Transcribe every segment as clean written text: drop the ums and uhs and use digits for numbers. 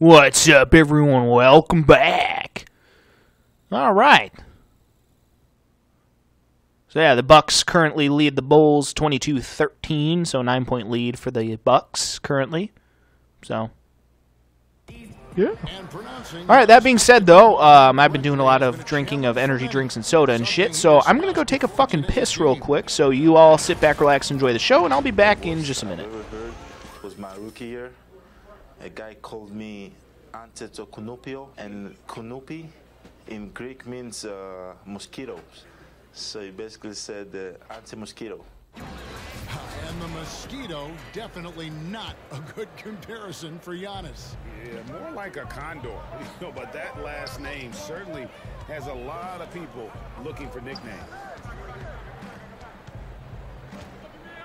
What's up, everyone? Welcome back. All right. So yeah, the Bucks currently lead the Bulls 22-13, so 9-point lead for the Bucks currently. So yeah. All right. That being said, though, I've been doing a lot of drinking of energy drinks and soda and shit, so I'm gonna go take a fucking piss real quick. So you all sit back, relax, enjoy the show, and I'll be back in just a minute. It was my rookie year. A guy called me Antetokounmpo, and Kunupi in Greek means mosquitoes. So he basically said anti-mosquito. And the mosquito, definitely not a good comparison for Giannis. Yeah, more like a condor. But that last name certainly has a lot of people looking for nicknames.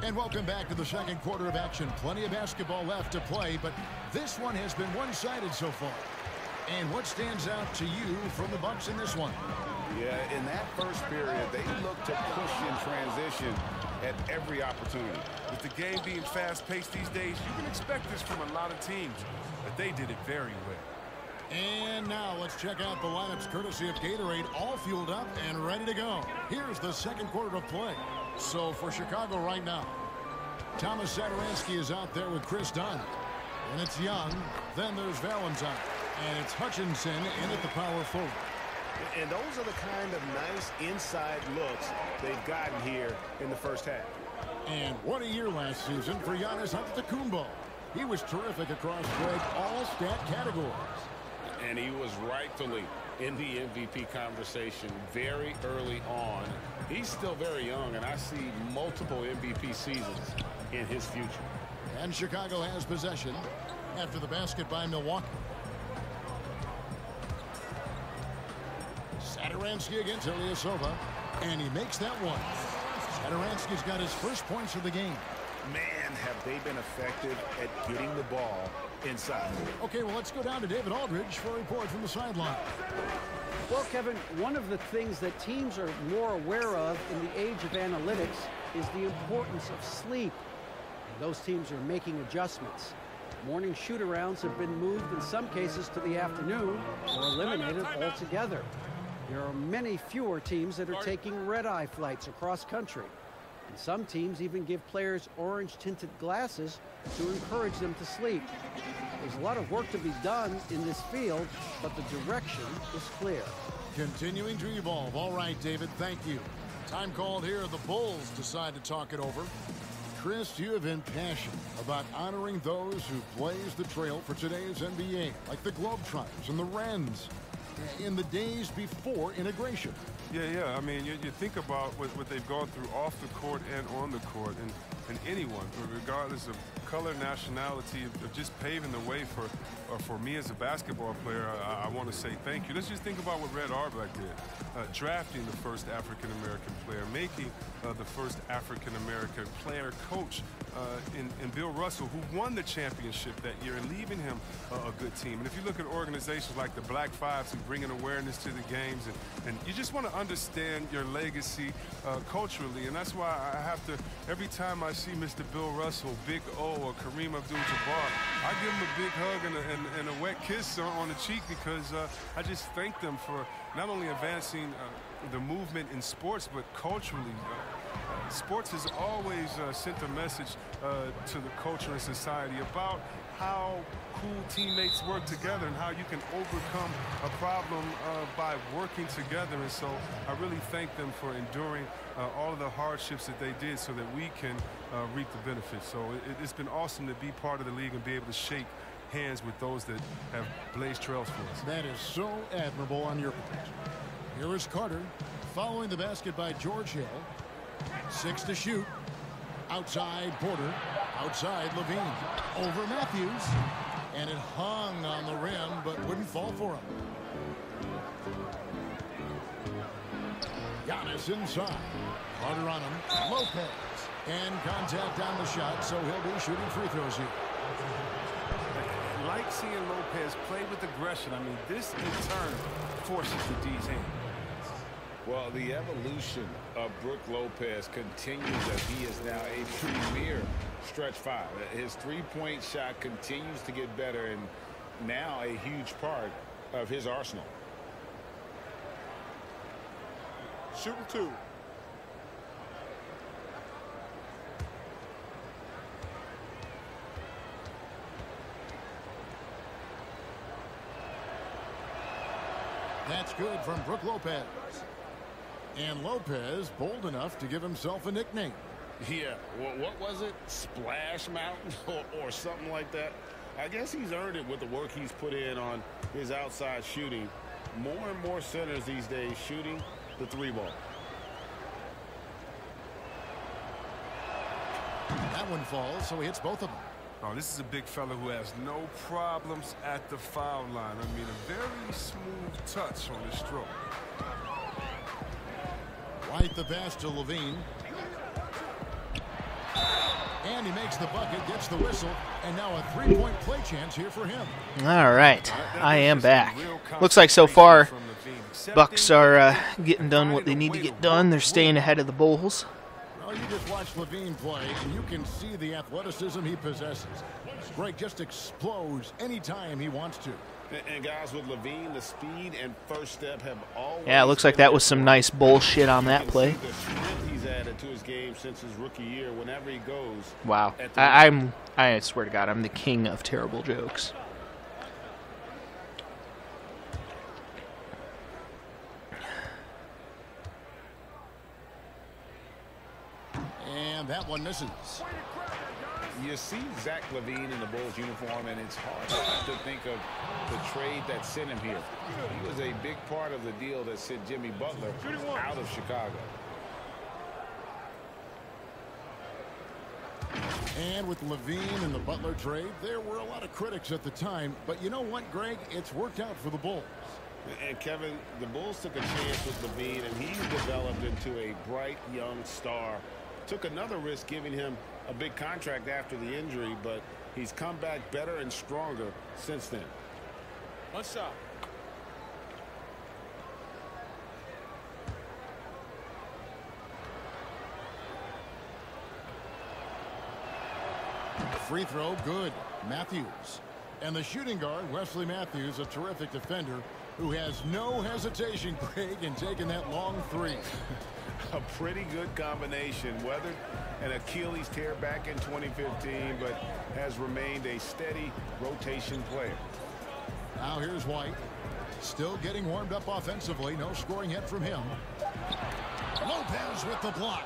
And welcome back to the second quarter of action. Plenty of basketball left to play, but this one has been one-sided so far. And what stands out to you from the Bucks in this one? Yeah, in that first period, they looked to push in transition at every opportunity. With the game being fast-paced these days, you can expect this from a lot of teams, but they did it very well. And now let's check out the lineups courtesy of Gatorade, all fueled up and ready to go. Here's the second quarter of play. So for Chicago right now, Thomas Satoransky is out there with Chris Dunn. And it's Young. Then there's Valentine. And it's Hutchinson in at the power forward. And those are the kind of nice inside looks they've gotten here in the first half. And what a year last season for Giannis Antetokounmpo. He was terrific across all stat categories. And he was rightfully in the MVP conversation very early on. He's still very young, and I see multiple MVP seasons in his future. And Chicago has possession after the basket by Milwaukee. Satoransky against Ilyasova, and he makes that one. Satoransky's got his first points of the game. Man, have they been effective at getting the ball inside. Okay, well, let's go down to David Aldridge for a report from the sideline. Well, Kevin, one of the things that teams are more aware of in the age of analytics is the importance of sleep. And those teams are making adjustments. Morning shoot-arounds have been moved in some cases to the afternoon or eliminated altogether. There are many fewer teams that are taking red-eye flights across country. And some teams even give players orange-tinted glasses to encourage them to sleep. There's a lot of work to be done in this field, but the direction is clear. Continuing to evolve. All right, David, thank you. Time called here. The Bulls decide to talk it over. Chris, you have been passionate about honoring those who blazed the trail for today's NBA, like the Globetrotters and the Wrens, in the days before integration. Yeah. I mean, you think about what they've gone through off the court and on the court, and anyone, regardless of color, nationality, of just paving the way for me as a basketball player. I want to say thank you. Let's just think about what Red Auerbach did, drafting the first African-American player, making the first African-American player coach in Bill Russell, who won the championship that year, and leaving him a good team. And if you look at organizations like the Black Fives who bring an awareness to the games, and you just want to understand your legacy culturally, and that's why I have to, every time I see Mr. Bill Russell, Big O, or Kareem Abdul-Jabbar, I give them a big hug and a wet kiss on the cheek, because I just thank them for not only advancing the movement in sports, but culturally. Sports has always sent a message to the culture and society about how cool teammates work together and how you can overcome a problem by working together. And so I really thank them for enduring all of the hardships that they did so that we can reap the benefits. So it's been awesome to be part of the league and be able to shake hands with those that have blazed trails for us. That is so admirable on your part. Here is Carter following the basket by George Hill. 6 to shoot. Outside Porter. Outside Levine. Over Matthews. And it hung on the rim, but wouldn't fall for him. Giannis inside. Carter on him. Lopez. And contact on the shot, so he'll be shooting free throws here. Like seeing Lopez play with aggression. I mean, this in turn forces the D's hand. Well, the evolution of Brook Lopez continues as he is now a premier stretch five. His three-point shot continues to get better, and now a huge part of his arsenal. Shooting 2. That's good from Brook Lopez. And Lopez bold enough to give himself a nickname. Yeah, what was it? Splash Mountain or something like that? I guess he's earned it with the work he's put in on his outside shooting. More and more centers these days shooting the 3-ball. That one falls, so he hits both of them. Oh, this is a big fella who has no problems at the foul line. I mean, a very smooth touch on his stroke. Right the pass to Levine. And he makes the bucket, gets the whistle, and now a 3-point play chance here for him. All right, I am back. Looks like so far, Bucks are getting done what they need to get done. They're staying ahead of the Bulls. Well, you just watch Levine play, and you can see the athleticism he possesses. Greg just explodes anytime he wants to. And guys, with Levine, the speed and first step have always... Yeah, it looks like that was some nice bullshit on that play. The strength he's added to his game since his rookie year. Whenever he goes... Wow. I swear to God, I'm the king of terrible jokes. And that one misses. You see Zach LaVine in the Bulls uniform, and it's hard not to think of the trade that sent him here. He was a big part of the deal that sent Jimmy Butler out of Chicago. And with LaVine and the Butler trade, there were a lot of critics at the time. But you know what, Greg? It's worked out for the Bulls. And, Kevin, the Bulls took a chance with LaVine, and he's developed into a bright young star. Took another risk giving him a big contract after the injury, but he's come back better and stronger since then. One shot. Free throw, good. Matthews. And the shooting guard, Wesley Matthews, a terrific defender who has no hesitation, Greg, in taking that long three. A pretty good combination. Weathered an Achilles tear back in 2015, but has remained a steady rotation player. Now here's White. Still getting warmed up offensively. No scoring yet from him. Lopez with the block.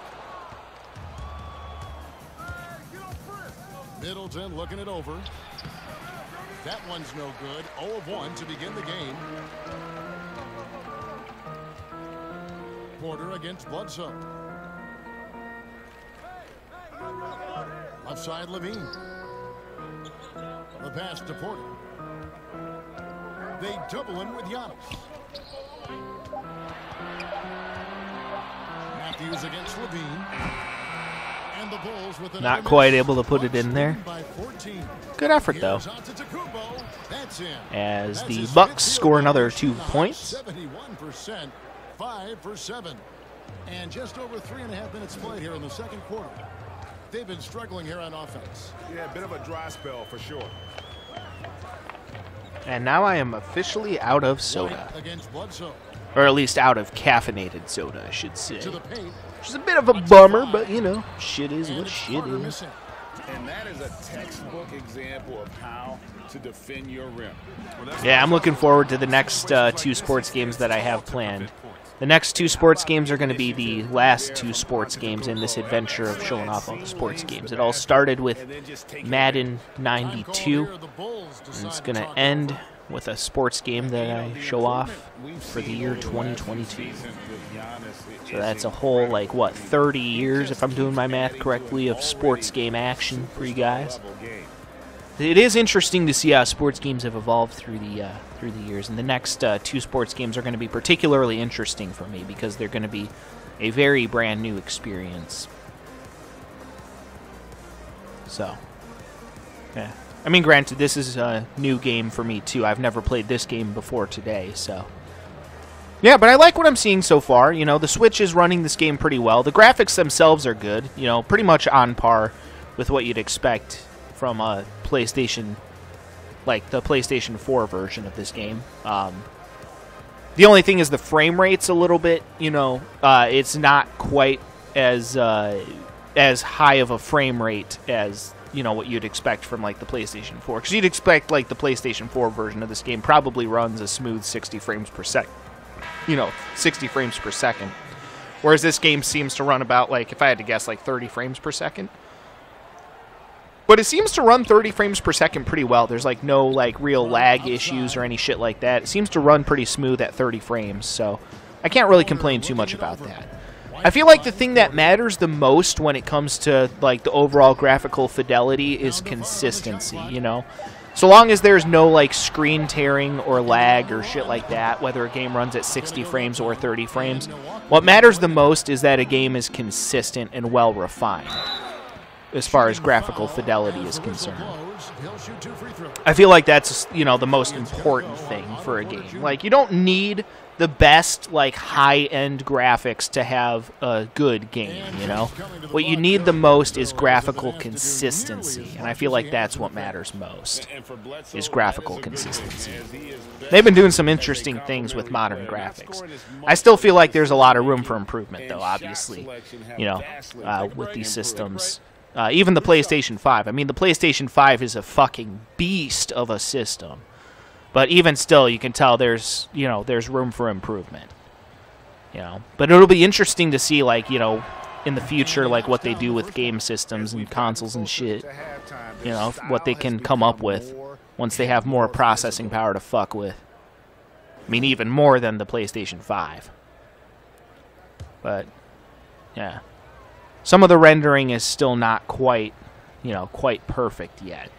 Middleton looking it over. That one's no good. 0 of 1 to begin the game. Porter against Bledsoe. Left side Levine. The pass to Porter. They double him with Giannis. Matthews against Levine. And the Bulls with not quite able to put it in there. Good effort, though. As the Bucks score another 2 points. 71%, 5 for 7. And just over 3.5 minutes played here in the second quarter. They've been struggling here on offense. Yeah, a bit of a dry spell for sure. And now I am officially out of soda. Against Bledsoe. Or at least out of caffeinated soda, I should say. To the paint. Which is a bit of a bummer, but, you know, shit is what shit is. And that is a textbook example of how to defend your rim. Yeah, I'm looking forward to the next 2 sports games that I have planned. The next 2 sports games are going to be the last 2 sports games in this adventure of showing off all the sports games. It all started with Madden 92, and it's going to end with a sports game that I show off for the year 2022. So that's a whole, like, what, 30 years, if I'm doing my math correctly, of sports game action for you guys. It is interesting to see how sports games have evolved through the years, and the next 2 sports games are going to be particularly interesting for me because they're going to be a very brand new experience. So, yeah. I mean, granted, this is a new game for me, too. I've never played this game before today, so. Yeah, but I like what I'm seeing so far. You know, the Switch is running this game pretty well. The graphics themselves are good, you know, pretty much on par with what you'd expect from a PlayStation, like the PlayStation 4 version of this game. The only thing is the frame rate's a little bit, you know, it's not quite as high of a frame rate as, you know, what you'd expect from like the PlayStation 4. Because you'd expect like the PlayStation 4 version of this game probably runs a smooth 60 frames per second. You know, 60 frames per second. Whereas this game seems to run about, like, if I had to guess, like 30 frames per second. But it seems to run 30 frames per second pretty well. There's, like, no, like, real lag issues or any shit like that. It seems to run pretty smooth at 30 frames, so I can't really complain too much about that. I feel like the thing that matters the most when it comes to, like, the overall graphical fidelity is consistency, you know? So long as there's no, like, screen tearing or lag or shit like that, whether a game runs at 60 frames or 30 frames, what matters the most is that a game is consistent and well-refined as far as graphical fidelity is concerned. I feel like that's, you know, the most important thing for a game. Like, you don't need the best, like, high-end graphics to have a good game, you know? What you need the most is graphical consistency, and I feel like that's what matters most, is graphical consistency. They've been doing some interesting things with modern graphics. I still feel like there's a lot of room for improvement, though, obviously, you know, with these systems. Even the PlayStation 5. I mean, the PlayStation 5 is a fucking beast of a system. But even still, you can tell there's, you know, there's room for improvement. You know, but it'll be interesting to see, like, you know, in the future, like, what they do with game systems and consoles and shit. You know, what they can come up with once they have more processing power to fuck with. I mean, even more than the PlayStation 5. But, yeah. Some of the rendering is still not quite, you know, quite perfect yet.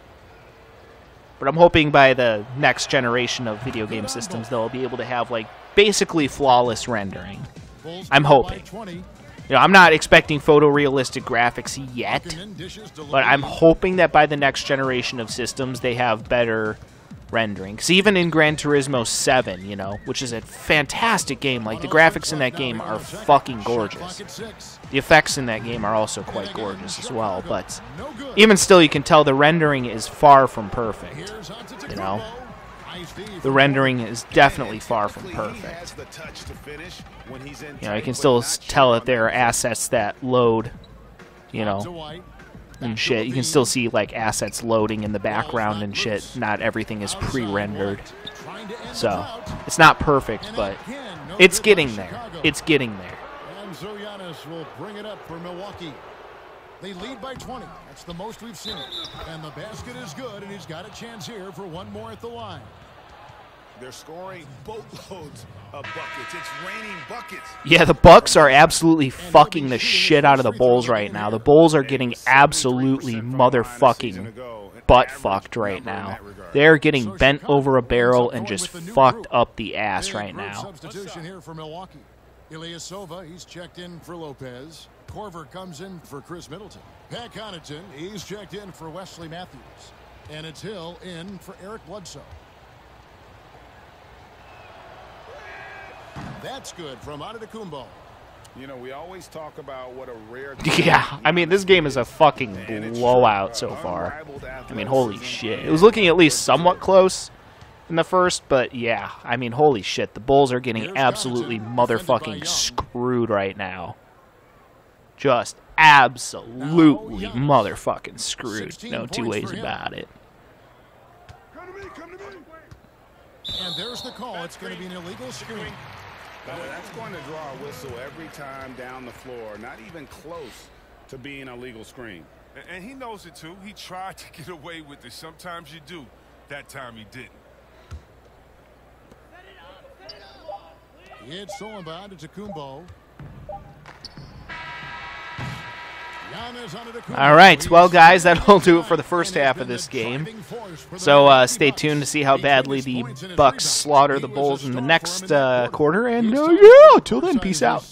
But I'm hoping by the next generation of video game systems, they'll be able to have, like, basically flawless rendering. I'm hoping. You know, I'm not expecting photorealistic graphics yet, but I'm hoping that by the next generation of systems, they have better rendering. Because even in Gran Turismo 7, you know, which is a fantastic game, like, the graphics in that game are fucking gorgeous. The effects in that game are also quite gorgeous as well, but even still, you can tell the rendering is far from perfect, you know? The rendering is definitely far from perfect. You know, you can still tell that there are assets that load, you know, and shit. You can still see, like, assets loading in the background and shit. Not everything is pre-rendered. So, it's not perfect, but it's getting there. It's getting there. And Zoyanis will bring it up for Milwaukee. They lead by 20. That's the most we've seen. And the basket is good, and he's got a chance here for one more at the line. They're scoring boatloads of buckets. It's raining buckets. Yeah, the Bucks are absolutely fucking the shit out of the Bulls right now. The Bulls are getting absolutely motherfucking butt-fucked right now. They're getting bent over a barrel and just fucked up the ass right now. Substitution here for Milwaukee. Ilyasova, he's checked in for Lopez. Korver comes in for Chris Middleton. Pat Connaughton, he's checked in for Wesley Matthews. And it's Hill in for Eric Bledsoe. That's good from Antetokounmpo. You know, we always talk about what a rare... Yeah, I mean, this game is a fucking blowout so far. I mean, holy shit. It was looking at least somewhat close in the first, but yeah, I mean, holy shit. The Bulls are getting absolutely motherfucking screwed right now. Just absolutely motherfucking screwed. No two ways about it. And there's the call. It's going to be an illegal screen. That's going to draw a whistle every time down the floor. Not even close to being a legal screen. And he knows it, too. He tried to get away with it. Sometimes you do. That time he didn't. It's stolen by Antetokounmpo. All right, well, guys, that'll do it for the first half of this game. So stay tuned to see how badly the Bucks slaughter the Bulls in the next quarter. And, yeah, till then, peace out.